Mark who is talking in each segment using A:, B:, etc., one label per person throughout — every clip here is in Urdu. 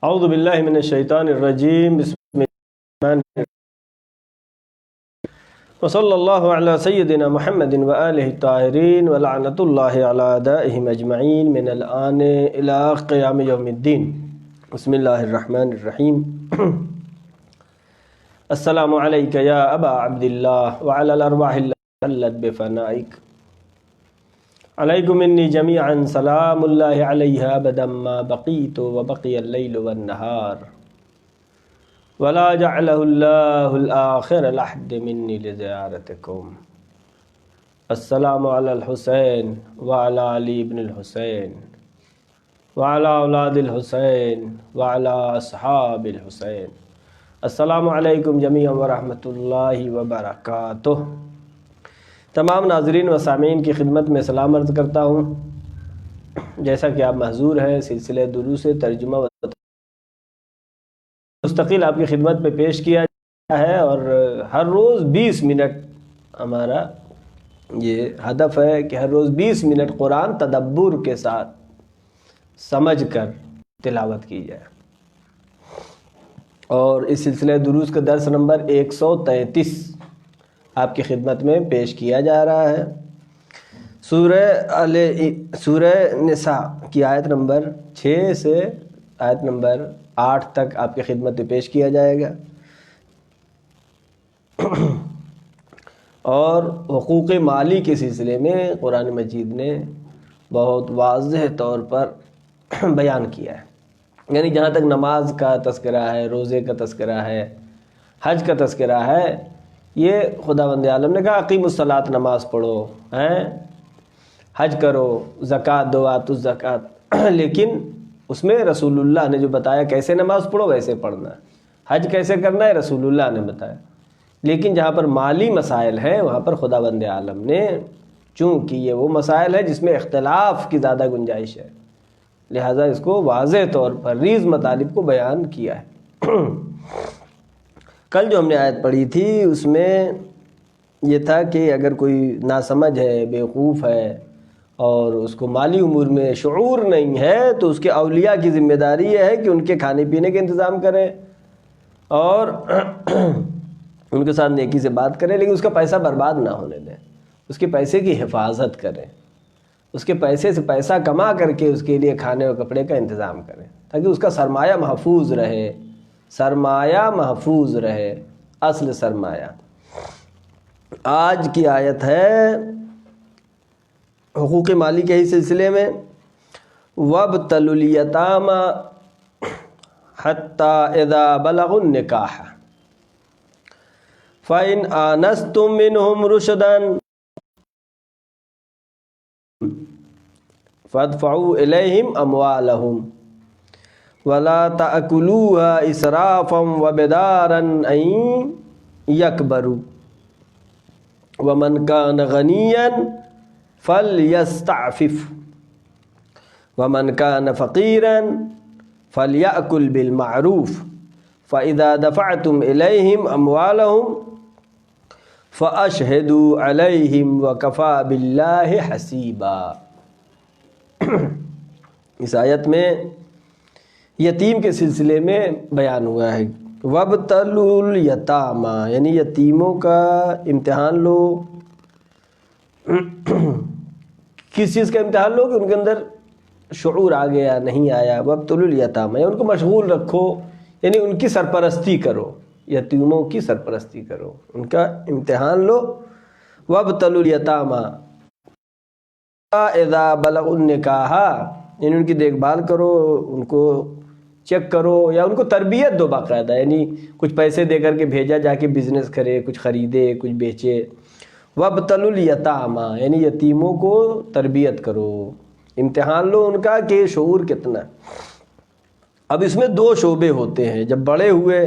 A: اعوذ باللہ من الشیطان الرجیم، بسم اللہ الرحمن الرحیم، وصلی اللہ علی سیدنا محمد وآلہ الطاہرین ولعنۃ اللہ علی اعدائہم اجمعین من الآن الی قیام یوم الدین۔ بسم اللہ الرحمن الرحیم۔ السلام علیک یا ابا عبداللہ وعلی الارواح التي حلت بفنائک، علیکم انی جمیعا سلام اللہ علیہ ابدا ما بقیت وبقی اللیل والنہار، ولا جعلہ اللہ الآخر لحد منی لزیارتکم۔ السلام علی الحسین وعلی علی بن الحسین وعلی اولاد الحسین وعلی اصحاب الحسین۔ السلام علیکم جمیعا ورحمۃ اللہ وبرکاتہ۔ تمام ناظرین و سامعین کی خدمت میں سلام عرض کرتا ہوں۔ جیسا کہ آپ محظور ہیں، سلسلہ دروس ترجمہ و مستقل آپ کی خدمت پہ پیش کیا جاتا ہے، اور ہر روز 20 منٹ ہمارا یہ ہدف ہے کہ ہر روز 20 منٹ قرآن تدبر کے ساتھ سمجھ کر تلاوت کی جائے۔ اور اس سلسلہ دروس کا درس نمبر 133 آپ کی خدمت میں پیش کیا جا رہا ہے۔ سورہ نساء کی آیت نمبر 6 سے آیت نمبر 8 تک آپ کی خدمت میں پیش کیا جائے گا، اور حقوق مالی کے سلسلے میں قرآن مجید نے بہت واضح طور پر بیان کیا ہے۔ یعنی جہاں تک نماز کا تذکرہ ہے، روزے کا تذکرہ ہے، حج کا تذکرہ ہے، یہ خداوند عالم نے کہا اقیموا الصلاۃ، نماز پڑھو، حج کرو، زکوٰۃ دو، آتوا الزکوٰۃ، لیکن اس میں رسول اللہ نے جو بتایا کیسے نماز پڑھو ویسے پڑھنا ہے، حج کیسے کرنا ہے رسول اللہ نے بتایا۔ لیکن جہاں پر مالی مسائل ہیں وہاں پر خداوند عالم نے، چونکہ یہ وہ مسائل ہیں جس میں اختلاف کی زیادہ گنجائش ہے، لہٰذا اس کو واضح طور پر ریز مطالب کو بیان کیا ہے۔ کل جو ہم نے آیت پڑھی تھی اس میں یہ تھا کہ اگر کوئی ناسمجھ ہے، بیوقوف ہے، اور اس کو مالی امور میں شعور نہیں ہے، تو اس کے اولیاء کی ذمہ داری یہ ہے کہ ان کے کھانے پینے کے انتظام کریں اور ان کے ساتھ نیکی سے بات کریں، لیکن اس کا پیسہ برباد نہ ہونے دیں، اس کے پیسے کی حفاظت کریں، اس کے پیسے سے پیسہ کما کر کے اس کے لیے کھانے اور کپڑے کا انتظام کریں، تاکہ اس کا سرمایہ محفوظ رہے، سرمایہ محفوظ رہے، اصل سرمایہ۔ آج کی آیت ہے حقوق مالی کے ہی سلسلے میں، وَابْتَلُوا الْيَتَامَى حَتَّى إِذَا بَلَغُوا النِّكَاحَ فَإِنْ آنَسْتُم مِّنْهُمْ رُشْدًا فَادْفَعُوا إِلَيْهِمْ أَمْوَالَهُمْ وَلَا تَأْكُلُوهَا إِسْرَافًا وَبِدَارًا أَن يَكْبَرُوا وَمَنْ كَانَ غَنِيًّا فَلْيَسْتَعْفِفْ وَمَنْ كَانَ فَقِيرًا فَلْيَأْكُلْ بِالْمَعْرُوفِ فَإِذَا دَفَعْتُمْ إِلَيْهِمْ أَمْوَالَهُمْ فَأَشْهِدُوا عَلَيْهِمْ وَكَفَى بِاللَّهِ حَسِيبًا۔ اس آیت میں یتیم کے سلسلے میں بیان ہوا ہے، وَابْتَلُوا الْيَتَامَى، یعنی یتیموں کا امتحان لو۔ کس چیز کا امتحان لو کہ ان کے اندر شعور آ گیا نہیں آیا، وَابْتَلُوا الْيَتَامَى، ان کو مشغول رکھو، یعنی ان کی سرپرستی کرو، یتیموں کی سرپرستی کرو، ان کا امتحان لو۔ وَابْتَلُوا الْيَتَامَى اِذَا بَلَغُوا النِّكَاحَ، یعنی ان کی دیکھ بھال کرو، ان کو چیک کرو یا ان کو تربیت دو باقاعدہ، یعنی کچھ پیسے دے کر کے بھیجا جا کے بزنس کرے، کچھ خریدے، کچھ بیچے۔ وَابْتَلُوا الْيَتَامَى، یعنی یتیموں کو تربیت کرو، امتحان لو ان کا کہ شعور کتنا۔ اب اس میں 2 شعبے ہوتے ہیں جب بڑے ہوئے،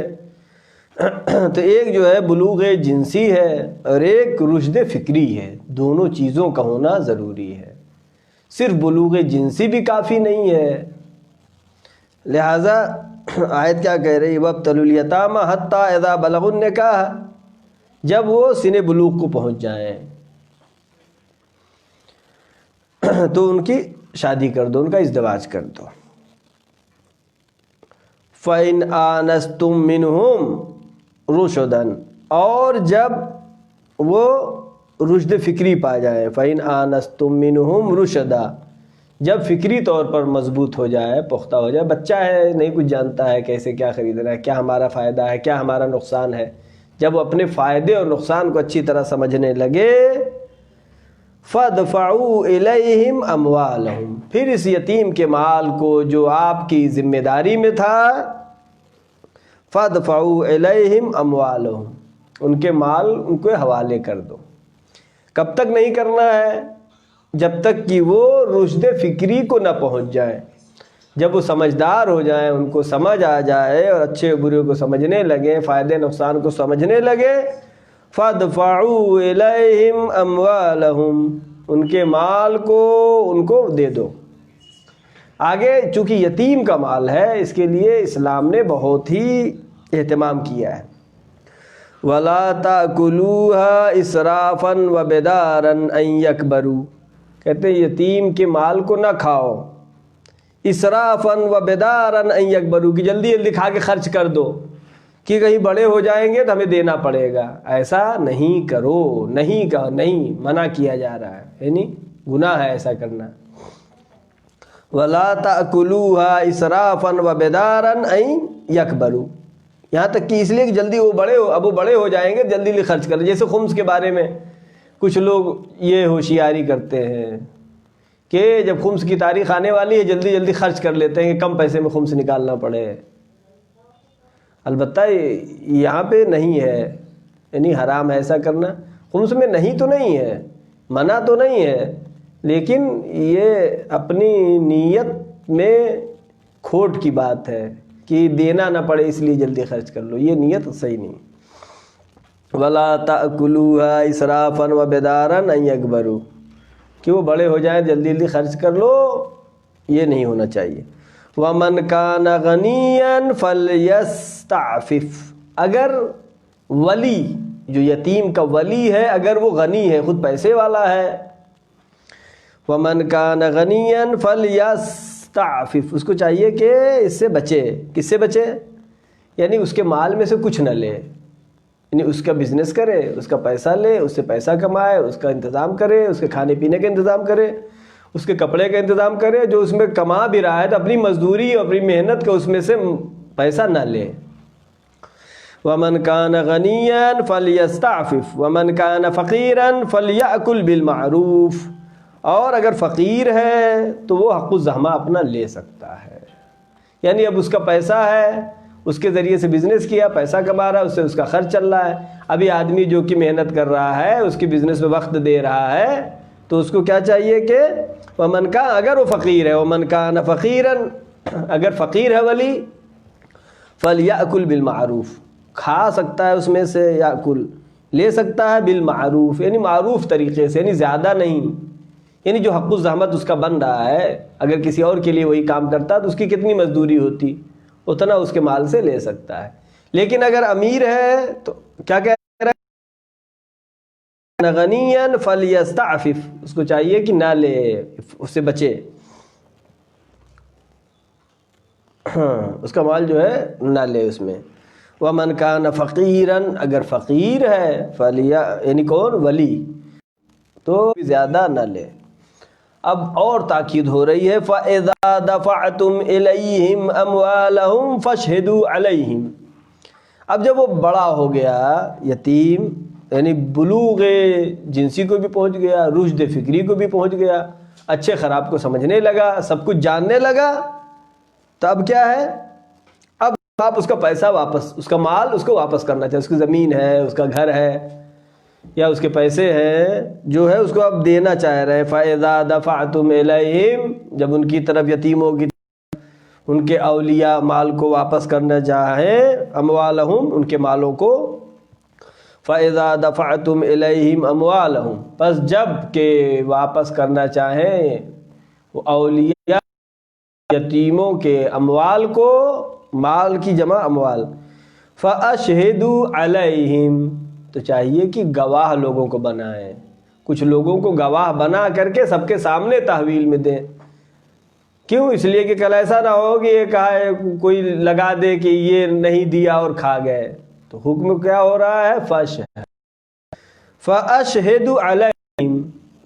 A: تو ایک جو ہے بلوغ جنسی ہے اور ایک رشد فکری ہے، دونوں چیزوں کا ہونا ضروری ہے، صرف بلوغ جنسی بھی کافی نہیں ہے۔ لہٰذا آیت کیا کہہ رہی ہے، وَابْتَلُوا الْيَتَامَى حَتَّى إِذَا بَلَغُوا النِّكَاحَ، جب وہ سن بلوغ کو پہنچ جائیں تو ان کی شادی کر دو، ان کا ازدواج کر دو۔ فَإِنْ آنَسْتُم مِّنْهُمْ رُشْدًا، اور جب وہ رشد فکری پا جائیں، فَإِنْ آنَسْتُم مِّنْهُمْ رُشْدًا، جب فکری طور پر مضبوط ہو جائے، پختہ ہو جائے، بچہ ہے نہیں کچھ جانتا ہے کیسے کیا خریدنا ہے، کیا ہمارا فائدہ ہے، کیا ہمارا نقصان ہے، جب وہ اپنے فائدے اور نقصان کو اچھی طرح سمجھنے لگے، فَادْفَعُوا إِلَيْهِمْ أَمْوَالَهُمْ، پھر اس یتیم کے مال کو جو آپ کی ذمہ داری میں تھا، فَادْفَعُوا إِلَيْهِمْ أَمْوَالَهُمْ، ان کے مال ان کو حوالے کر دو۔ کب تک نہیں کرنا ہے؟ جب تک کہ وہ رشد فکری کو نہ پہنچ جائے، جب وہ سمجھدار ہو جائیں، ان کو سمجھ آ جائے اور اچھے برے کو سمجھنے لگیں، فائدے نقصان کو سمجھنے لگے، فَادْفَعُوا إِلَيْهِمْ أَمْوَالَهُمْ، ان کے مال کو ان کو دے دو۔ آگے چونکہ یتیم کا مال ہے، اس کے لیے اسلام نے بہت ہی اہتمام کیا ہے۔ وَلَا تَأْكُلُوهَا إِسْرَافًا وَبِدَارًا أَن يَكْبَرُوا، کہتے ہیں یتیم کے مال کو نہ کھاؤ، اسرافاً و بداراً ان یکبروا، کہ جلدی جلدی کھا کے خرچ کر دو کہ کہیں بڑے ہو جائیں گے تو ہمیں دینا پڑے گا، ایسا نہیں کرو، نہیں کہو، نہیں، منع کیا جا رہا ہے، یعنی گناہ ہے ایسا کرنا۔ وَلَا تَأْكُلُوهَا إِسْرَافًا وَبِدَارًا أَن يَكْبَرُوا، یہاں تک کہ اس لیے کہ جلدی وہ بڑے ہو، اب وہ بڑے ہو جائیں گے جلدی جلدی خرچ کر، جیسے خمس کے بارے میں کچھ لوگ یہ ہوشیاری کرتے ہیں کہ جب خمس کی تاریخ آنے والی ہے جلدی جلدی خرچ کر لیتے ہیں کہ کم پیسے میں خمس نکالنا پڑے۔ البتہ یہاں پہ نہیں ہے، یعنی حرام ہے ایسا کرنا، خمس میں نہیں تو نہیں ہے، منع تو نہیں ہے، لیکن یہ اپنی نیت میں کھوٹ کی بات ہے کہ دینا نہ پڑے اس لیے جلدی خرچ کر لو، یہ نیت صحیح نہیں۔ وَلَا تَأْكُلُوهَا إِسْرَافًا وَبِدَارًا أَن يَكْبَرُوا، کہ وہ بڑے ہو جائیں جلدی جلدی خرچ کر لو، یہ نہیں ہونا چاہیے۔ وَمَنْ كَانَ غَنِيًّا فَلْيَسْتَعْفِفْ، اگر ولی، جو یتیم کا ولی ہے، اگر وہ غنی ہے، خود پیسے والا ہے، وَمَنْ كَانَ غَنِيًّا فَلْيَسْتَعْفِفْ، اس کو چاہیے کہ اس سے بچے۔ کس سے بچے؟ یعنی اس کے مال میں سے کچھ نہ لے، یعنی اس کا بزنس کرے، اس کا پیسہ لے، اس سے پیسہ کمائے، اس کا انتظام کرے، اس کے کھانے پینے کا انتظام کرے، اس کے کپڑے کا انتظام کرے، جو اس میں کما بھی رہا ہے تو اپنی مزدوری اور اپنی محنت کا اس میں سے پیسہ نہ لے۔ وَمَنْ كَانَ غَنِيًّا فَلْيَسْتَعْفِفْ وَمَنْ كَانَ فَقِيرًا فَلْيَأْكُلْ بِالْمَعْرُوفِ، اور اگر فقیر ہے تو وہ حق الزحمہ اپنا لے سکتا ہے، یعنی اب اس کا پیسہ ہے، اس کے ذریعے سے بزنس کیا، پیسہ کما رہا ہے، اس سے اس کا خرچ چل رہا ہے۔ ابھی آدمی جو کہ محنت کر رہا ہے، اس کی بزنس میں وقت دے رہا ہے، تو اس کو کیا چاہیے کہ وَمَنْ كَانَ، اگر وہ فقیر ہے، وَمَنْ كَانَ فَقِيرًا، اگر فقیر ہے ولی، فَلْيَأْكُلْ بِالْمَعْرُوفِ، کھا سکتا ہے اس میں سے، یاکل لے سکتا ہے، بالمعروف، یعنی معروف طریقے سے، یعنی زیادہ نہیں، یعنی جو حق الزحمت اس کا بن رہا ہے، اگر کسی اور کے لیے وہی کام کرتا تو اس کی کتنی مزدوری ہوتی، اتنا اس کے مال سے لے سکتا ہے۔ لیکن اگر امیر ہے تو کیا کہہ رہا ہے؟ غنیًا فلیستعفف، اس کو چاہیے کہ نہ لے، اس سے بچے، اس کا مال جو ہے نہ لے اس میں۔ وَمَنْ كَانَ فَقِيرًا، اگر فقیر ہے، یعنی کون؟ ولی، تو زیادہ نہ لے۔ اب اور تاکید ہو رہی ہے، فَإِذَا دَفَعْتُمْ إِلَيْهِمْ أَمْوَالَهُمْ فَاشْهِدُوا عَلَيْهِمْ، اب جب وہ بڑا ہو گیا یتیم، یعنی بلوغ جنسی کو بھی پہنچ گیا، رشد فکری کو بھی پہنچ گیا، اچھے خراب کو سمجھنے لگا، سب کچھ جاننے لگا، تو اب کیا ہے؟ اب آپ اس کا پیسہ واپس، اس کا مال اس کو واپس کرنا چاہیے، اس کی زمین ہے، اس کا گھر ہے، یا اس کے پیسے ہیں جو ہے اس کو آپ دینا چاہ رہے ہیں۔ فَإِذَا دَفَعْتُمْ إِلَيْهِمْ، جب ان کی طرف، یتیموں کی طرف، ان کے اولیاء مال کو واپس کرنا چاہیں، اموالہم، ان کے مالوں کو، فَإِذَا دَفَعْتُمْ إِلَيْهِمْ أَمْوَالَهُمْ، پس جب کہ واپس کرنا چاہیں وہ اولیاء یتیموں کے اموال کو، مال کی جمع اموال، فَأَشْهِدُوا عَلَيْهِمْ، تو چاہیے کہ گواہ لوگوں کو بنائیں، کچھ لوگوں کو گواہ بنا کر کے سب کے سامنے تحویل میں دیں، کیوں؟ اس لیے کہ کل ایسا نہ ہو کہ یہ کہا ہے کوئی لگا دے کہ یہ نہیں دیا اور کھا گئے. تو حکم کیا ہو رہا ہے؟ فَأَشْهِدُ عَلَيْهِمْ،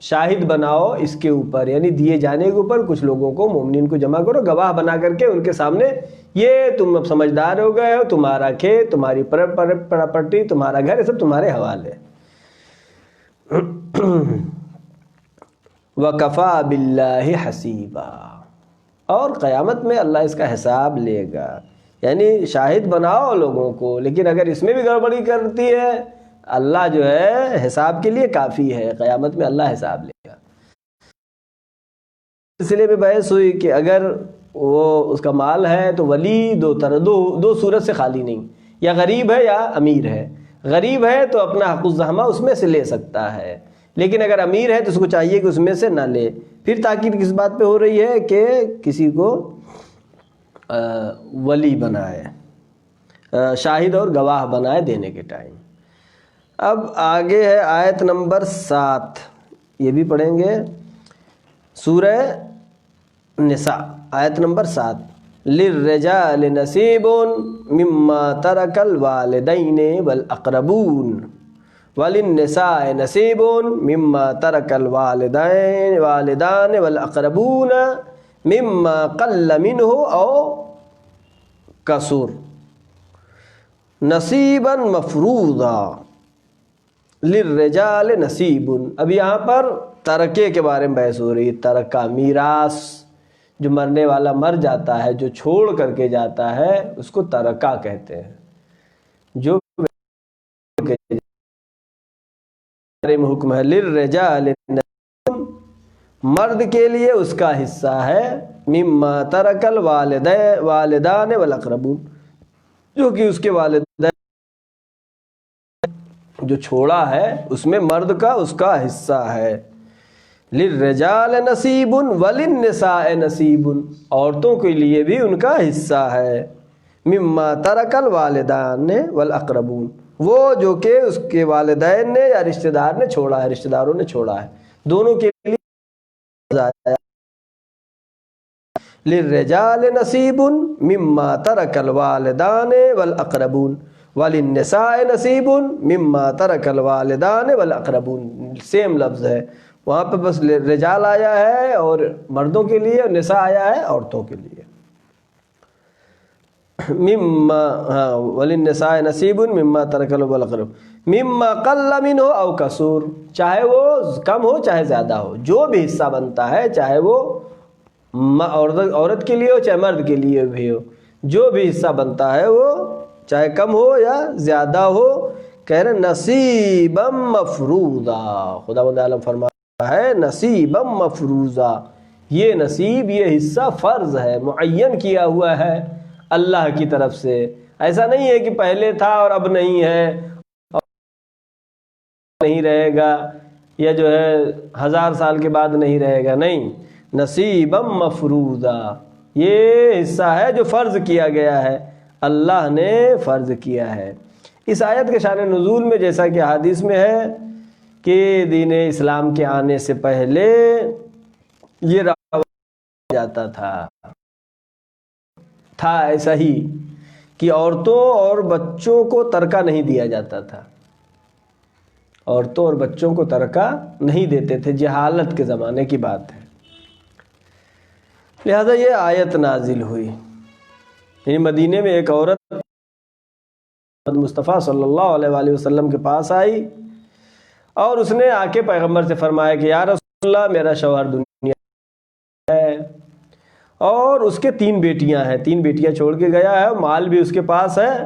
A: شاہد بناؤ اس کے اوپر، یعنی دیے جانے کے اوپر کچھ لوگوں کو، مومنین کو جمع کرو، گواہ بنا کر کے ان کے سامنے، یہ تم اب سمجھدار ہو گئے ہو، تمہارا کھیت، تمہاری پراپرٹی، تمہارا گھر، یہ سب تمہارے حوالے. وَكَفَى بِاللَّهِ حَسِيبًا، اور قیامت میں اللہ اس کا حساب لے گا. یعنی شاہد بناؤ لوگوں کو، لیکن اگر اس میں بھی گڑبڑی کرتی ہے، اللہ جو ہے حساب کے لیے کافی ہے، قیامت میں اللہ حساب لے گا. اس لیے بھی بحث ہوئی کہ اگر وہ اس کا مال ہے تو ولی دو صورت سے خالی نہیں، یا غریب ہے یا امیر ہے. غریب ہے تو اپنا حق الزحمہ اس میں سے لے سکتا ہے، لیکن اگر امیر ہے تو اس کو چاہیے کہ اس میں سے نہ لے. پھر تاکید کس بات پہ ہو رہی ہے کہ کسی کو ولی بنائے، شاہد اور گواہ بنائے دینے کے ٹائم. اب آگے ہے آیت نمبر 7، یہ بھی پڑھیں گے، سورہ نساء آیت نمبر 7. لِلرِّجَالِ نَصِيبٌ مِّمَّا تَرَكَ الْوَالِدَيْنِ وَالْأَقْرَبُونَ وَلِلنِّسَاءِ نَصِيبٌ مِّمَّا تَرَكَ الْوَالِدَانِ وَالْأَقْرَبُونَ مِمَّا قَلَّ مِنْهُ أَوْ كَثُرَ نَصِيبًا مَفْرُوضًا. لِلرِّجَالِ نَصِيبٌ، اب یہاں پر ترکے کے بارے میں بحث ہو رہی ہے. ترکہ، میراث، جو مرنے والا مر جاتا ہے، جو چھوڑ کر کے جاتا ہے، اس کو ترکہ کہتے ہیں. جو حکم ہے لِلرِّجَالِ، مرد کے لیے اس کا حصہ ہے، مِمَّا تَرَكَ الْوَالِدَانِ وَالْأَقْرَبُونَ، جو کہ اس کے والدین جو چھوڑا ہے اس میں مرد کا اس کا حصہ ہے. لِلرِّجَالِ نَصِيبٌ وَلِلنِّسَاءِ نَصِيبٌ، عورتوں کے لیے بھی ان کا حصہ ہے. مِمَّا تَرَكَ الْوَالِدَانِ وَالْأَقْرَبُونَ، وہ جو کہ اس کے والدین نے یا رشتہ دار نے چھوڑا ہے، رشتہ داروں نے چھوڑا ہے، دونوں کے لیے. لِلرِّجَالِ نَصِيبٌ مِّمَّا تَرَكَ الْوَالِدَانِ وَالْأَقْرَبُونَ وَلِلنِّسَاءِ نَصِيبٌ مِّمَّا تَرَكَ الْوَالِدَانِ وَالْأَقْرَبُونَ، سیم لفظ ہے وہاں پہ، بس رجال آیا ہے اور مردوں کے لیے، اور نساء آیا ہے عورتوں کے لیے. وَلِلنِّسَاءِ نَصِيبٌ مِّمَّا تَرَكَ الْوَالِدَانِ مِمَّا قَلَّ مِنْهُ أَوْ كَثُرَ، چاہے وہ کم ہو چاہے زیادہ ہو، جو بھی حصہ بنتا ہے، چاہے وہ عورت کے لیے ہو چاہے مرد کے لیے بھی ہو، جو بھی حصہ بنتا ہے وہ چاہے کم ہو یا زیادہ ہو. کہہ رہے نصیبا مفروضا، خداوند عالم فرماتا ہے نصیبا مفروضا، یہ نصیب، یہ حصہ فرض ہے، معین کیا ہوا ہے اللہ کی طرف سے. ایسا نہیں ہے کہ پہلے تھا اور اب نہیں ہے، اور نہیں رہے گا، یا جو ہے 1000 سال کے بعد نہیں رہے گا. نہیں، نصیبا مفروضا، یہ حصہ ہے جو فرض کیا گیا ہے، اللہ نے فرض کیا ہے. اس آیت کے شان نزول میں جیسا کہ حدیث میں ہے کہ دین اسلام کے آنے سے پہلے یہ جاتا تھا ایسا ہی کہ عورتوں اور بچوں کو ترکہ نہیں دیا جاتا تھا، عورتوں اور بچوں کو ترکہ نہیں دیتے تھے، جہالت کے زمانے کی بات ہے. لہذا یہ آیت نازل ہوئی. یعنی مدینے میں ایک عورت مصطفیٰ صلی اللہ علیہ وآلہ وسلم کے پاس آئی اور اس نے آ کے پیغمبر سے فرمایا کہ یا رسول اللہ، میرا شوہر دنیا ہے اور اس کے 3 بیٹیاں ہیں، 3 بیٹیاں چھوڑ کے گیا ہے، مال بھی اس کے پاس ہے،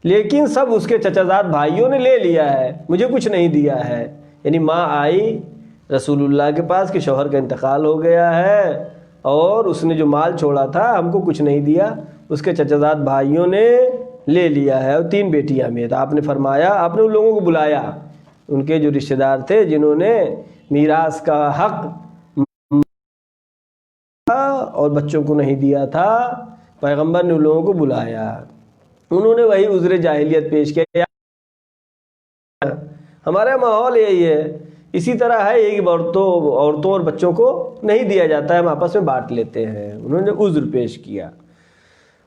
A: لیکن سب اس کے چچا زاد بھائیوں نے لے لیا ہے، مجھے کچھ نہیں دیا ہے. یعنی ماں آئی رسول اللہ کے پاس کہ شوہر کا انتقال ہو گیا ہے اور اس نے جو مال چھوڑا تھا ہم کو کچھ نہیں دیا، اس کے چچا زاد بھائیوں نے لے لیا ہے، اور 3 بیٹیاں میں. تو آپ نے فرمایا، آپ نے ان لوگوں کو بلایا، ان کے جو رشتہ دار تھے جنہوں نے میراث کا حق اور بچوں کو نہیں دیا تھا، پیغمبر نے ان لوگوں کو بلایا. انہوں نے وہی عذر جاہلیت پیش کیا. ہمارا ماحول یہی ہے اسی طرح ہے یہ کہ عورتوں اور بچوں کو نہیں دیا جاتا ہے، ہم آپس میں بانٹ لیتے ہیں۔ انہوں نے عذر پیش کیا،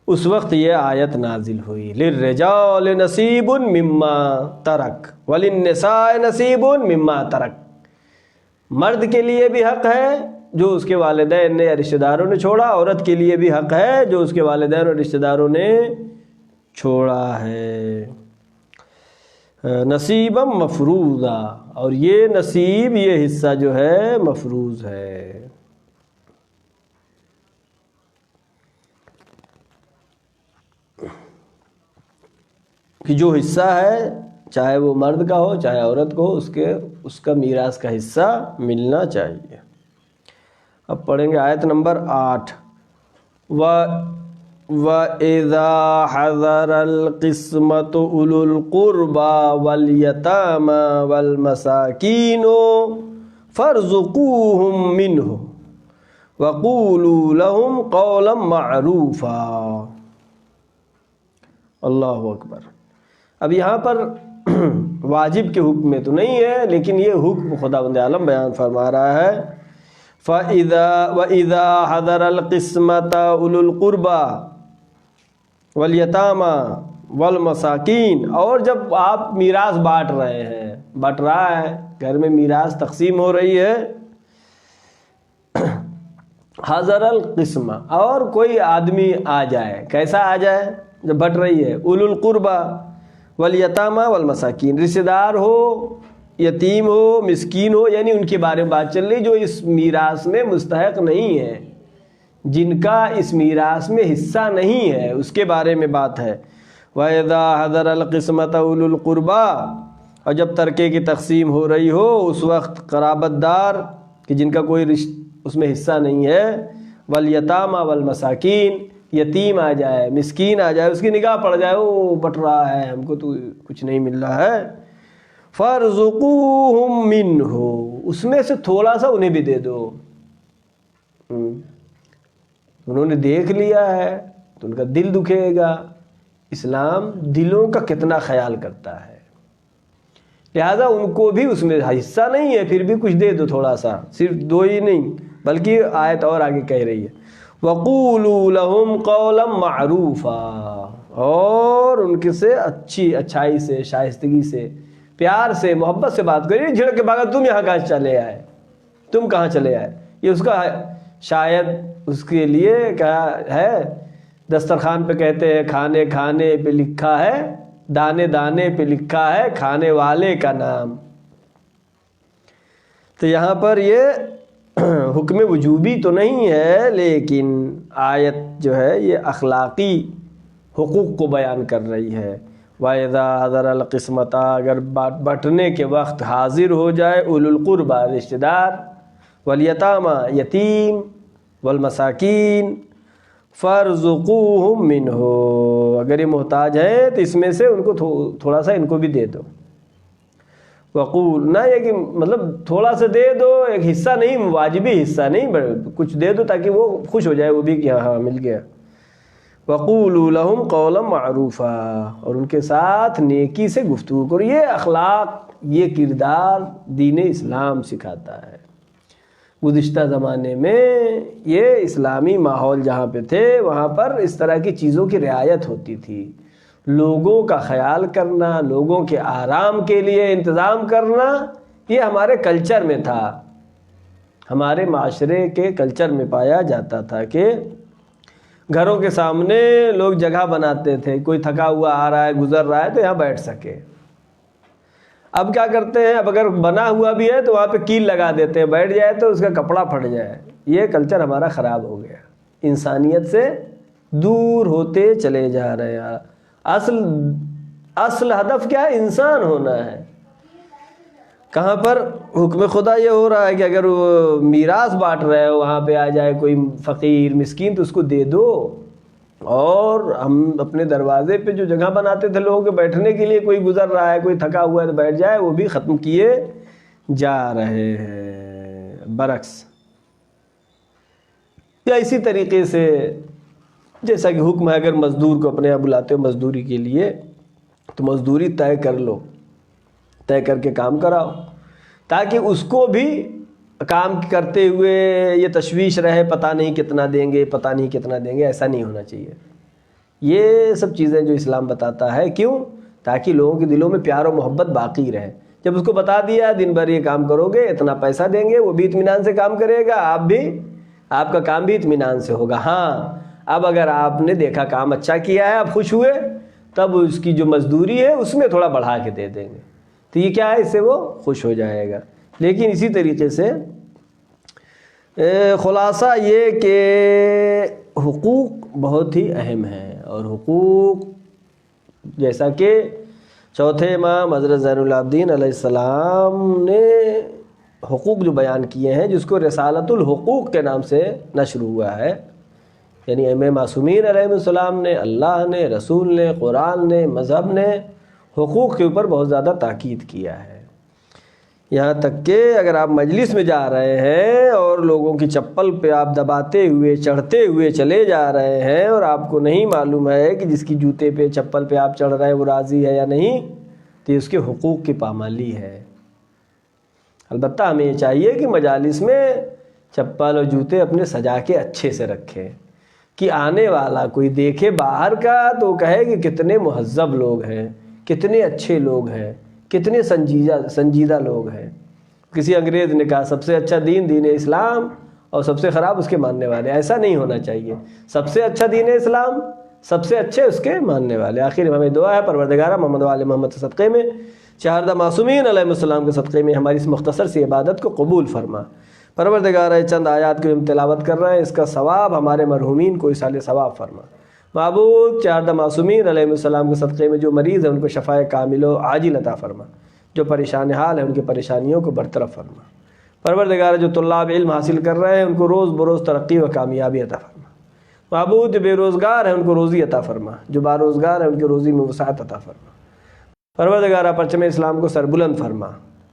A: اس وقت یہ آیت نازل ہوئی، للرجال نصیب مما ترک وللنساء نصیب مما ترک۔ مرد کے لیے بھی حق ہے جو اس کے والدین نے یا رشتہ داروں نے چھوڑا، عورت کے لیے بھی حق ہے جو اس کے والدین اور رشتہ داروں نے چھوڑا ہے۔ نصیبا مفروضا، اور یہ نصیب، یہ حصہ جو ہے مفروض ہے۔ کہ جو حصہ ہے چاہے وہ مرد کا ہو چاہے عورت کو ہو، اس کا میراث کا حصہ ملنا چاہیے۔ اب پڑھیں گے آیت نمبر 8۔ وَإِذَا حَضَرَ الْقِسْمَةُ أُولُو الْقُرْبَى وَالْيَتَامَى وَالْمَسَاكِينُ فَارْزُقُوهُم مِّنْهُ وَقُولُوا لَهُمْ قَوْلًا مَّعْرُوفًا۔ اللہ اکبر۔ اب یہاں پر واجب کے حکم میں تو نہیں ہے، لیکن یہ حکم خداوند عالم بیان فرما رہا ہے۔ وَإِذَا حَضَرَ الْقِسْمَةَ أُولُو الْقُرْبَى وَالْيَتَامَى وَالْمَسَاكِينَ، اور جب آپ میراث بانٹ رہے ہیں، بٹ رہا ہے، گھر میں میراث تقسیم ہو رہی ہے، حضر القسمہ، اور کوئی آدمی آ جائے، کیسا آ جائے جب بٹ رہی ہے، اولو القربہ والیتامى والمساکین، رشتہ دار ہو، یتیم ہو، مسکین ہو، یعنی ان کے بارے میں بات چل رہی جو اس میراث میں مستحق نہیں ہے، جن کا اس میراث میں حصہ نہیں ہے، اس کے بارے میں بات ہے۔ وَإِذَا حَضَرَ الْقِسْمَةَ أُولُو الْقُرْبَى، اور جب ترکے کی تقسیم ہو رہی ہو، اس وقت قرابت دار کہ جن کا کوئی اس میں حصہ نہیں ہے، والیتامى والمساکین، یتیم آ جائے، مسکین آ جائے، اس کی نگاہ پڑ جائے، وہ بٹ رہا ہے، ہم کو تو کچھ نہیں مل رہا ہے، فَارْزُقُوهُم مِّنْهُ، اس میں سے تھوڑا سا انہیں بھی دے دو۔ انہوں نے دیکھ لیا ہے تو ان کا دل دکھے گا۔ اسلام دلوں کا کتنا خیال کرتا ہے، لہذا ان کو بھی اس میں حصہ نہیں ہے، پھر بھی کچھ دے دو تھوڑا سا، صرف دو ہی نہیں بلکہ آیت اور آگے کہہ رہی ہے، وَقُولُوا لَهُمْ قَوْلًا مَّعْرُوفًا، اور ان کے سے اچھائی سے، شائستگی سے، پیار سے، محبت سے بات کریے۔ جھڑک کے بھاگا، تم یہاں کہاں چلے آئے، تم کہاں چلے آئے، یہ اس کا شاید اس کے لیے کیا ہے، دسترخوان پہ کہتے ہیں کھانے کھانے پہ لکھا ہے، دانے دانے پہ لکھا ہے کھانے والے کا نام۔ تو یہاں پر یہ حکم وجوبی تو نہیں ہے، لیکن آیت جو ہے یہ اخلاقی حقوق کو بیان کر رہی ہے۔ وَإِذَا حَضَرَ الْقِسْمَةَ، اگر بٹنے کے وقت حاضر ہو جائے، اولو القربہ رشتہ دار، والیتامى یتیم، والمساکین، فَارْزُقُوهُم مِّنْهُ، اگر یہ محتاج ہیں تو اس میں سے ان کو تھوڑا سا ان کو بھی دے دو۔ وقول، نہ یہ کہ مطلب تھوڑا سا دے دو، ایک حصہ نہیں، واجبی حصہ نہیں، کچھ دے دو تاکہ وہ خوش ہو جائے، وہ بھی کہ ہاں مل گیا۔ وَقُولُوا لَهُمْ قَوْلًا مَّعْرُوفًا، اور ان کے ساتھ نیکی سے گفتگو کرو۔ یہ اخلاق، یہ کردار دین اسلام سکھاتا ہے۔ گزشتہ زمانے میں یہ اسلامی ماحول جہاں پہ تھے، وہاں پر اس طرح کی چیزوں کی رعایت ہوتی تھی۔ لوگوں کا خیال کرنا، لوگوں کے آرام کے لیے انتظام کرنا، یہ ہمارے کلچر میں تھا، ہمارے معاشرے کے کلچر میں پایا جاتا تھا کہ گھروں کے سامنے لوگ جگہ بناتے تھے، کوئی تھکا ہوا آ رہا ہے، گزر رہا ہے تو یہاں بیٹھ سکے۔ اب کیا کرتے ہیں، اب اگر بنا ہوا بھی ہے تو وہاں پہ کیل لگا دیتے ہیں، بیٹھ جائے تو اس کا کپڑا پھٹ جائے۔ یہ کلچر ہمارا خراب ہو گیا، انسانیت سے دور ہوتے چلے جا رہے ہیں۔ اصل ہدف کیا ہے، انسان ہونا ہے۔ کہاں پر حکم خدا یہ ہو رہا ہے کہ اگر وہ میراث بانٹ رہے ہو، وہاں پہ آ جائے کوئی فقیر مسکین تو اس کو دے دو۔ اور ہم اپنے دروازے پہ جو جگہ بناتے تھے لوگوں کے بیٹھنے کے لیے، کوئی گزر رہا ہے، کوئی تھکا ہوا ہے تو بیٹھ جائے، وہ بھی ختم کیے جا رہے ہیں برعکس۔ یا اسی طریقے سے جیسا کہ حکم ہے، اگر مزدور کو اپنے یہاں بلاتے ہو مزدوری کے لیے تو مزدوری طے کر لو، طے کر کے کام کراؤ۔ تاکہ اس کو بھی کام کرتے ہوئے یہ تشویش رہے پتہ نہیں کتنا دیں گے، پتہ نہیں کتنا دیں گے. ایسا نہیں ہونا چاہیے. یہ سب چیزیں جو اسلام بتاتا ہے، کیوں؟ تاکہ لوگوں کے دلوں میں پیار و محبت باقی رہے. جب اس کو بتا دیا دن بھر یہ کام کرو گے اتنا پیسہ دیں گے، وہ بھی اطمینان سے کام کرے گا، آپ کا کام بھی اطمینان سے ہوگا. ہاں اب اگر آپ نے دیکھا کام اچھا کیا ہے، آپ خوش ہوئے، تب اس کی جو مزدوری ہے اس میں تھوڑا بڑھا کے دے دیں گے. تو یہ کیا ہے، اس سے وہ خوش ہو جائے گا. لیکن اسی طریقے سے خلاصہ یہ کہ حقوق بہت ہی اہم ہیں، اور حقوق جیسا کہ چوتھے امام حضرت زین العابدین علیہ السلام نے حقوق جو بیان کیے ہیں، جس کو رسالۃ الحقوق کے نام سے نشر ہوا ہے، یعنی ائمہ معصومین علیہ السلام نے، اللہ نے، رسول نے، قرآن نے، مذہب نے حقوق کے اوپر بہت زیادہ تاکید کیا ہے. یہاں تک کہ اگر آپ مجلس میں جا رہے ہیں اور لوگوں کی چپل پہ آپ دباتے ہوئے چڑھتے ہوئے چلے جا رہے ہیں، اور آپ کو نہیں معلوم ہے کہ جس کی جوتے پہ چپل پہ آپ چڑھ رہے ہیں وہ راضی ہے یا نہیں، تو اس کے حقوق کی پامالی ہے. البتہ ہمیں یہ چاہیے کہ مجالس میں چپل اور جوتے اپنے سجا کے اچھے سے رکھیں، کہ آنے والا کوئی دیکھے باہر کا تو کہے کہ کتنے مہذب لوگ ہیں، کتنے اچھے لوگ ہیں، کتنے سنجیدہ لوگ ہیں. کسی انگریز نے کہا سب سے اچھا دین اسلام اور سب سے خراب اس کے ماننے والے. ایسا نہیں ہونا چاہیے. سب سے اچھا دین اسلام، سب سے اچھے اس کے ماننے والے. آخر ہمیں دعا ہے پروردگارہ محمد و آل محمد کے صدقے میں، چہاردہ معصومین علیہ السلام کے صدقے میں ہماری اس مختصر سی عبادت کو قبول فرما. پروردگارہ چند آیات کو ہم تلاوت کر رہے ہیں، اس کا ثواب ہمارے مرحومین کو ایصال ثواب فرما. معبود چہاردہ معصومین علیہ السلام کے صدقے میں جو مریض ہیں ان کو شفاء کامل و عاجل عطا فرما، جو پریشان حال ہیں ان کی پریشانیوں کو برطرف فرما. پروردگار جو طلاب علم حاصل کر رہے ہیں ان کو روز بروز ترقی و کامیابی عطا فرما. معبود جو بے روزگار ہیں ان کو روزی عطا فرما، جو باروزگار ہیں ان کی روزی میں وسعت عطا فرما. پروردگار پرچم اسلام کو سربلند فرما،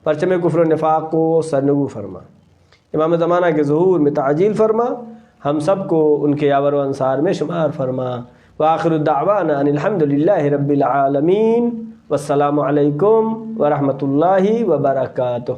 A: پرچم کفر و نفاق کو سرنگو فرما. امام زمانہ کے ظہور میں تعجیل فرما، ہم سب کو ان کے یاور و انصار میں شمار فرما. وآخر الدعوانا ان الحمد للہ رب العالمین، والسلام علیکم ورحمۃ اللہ وبرکاتہ.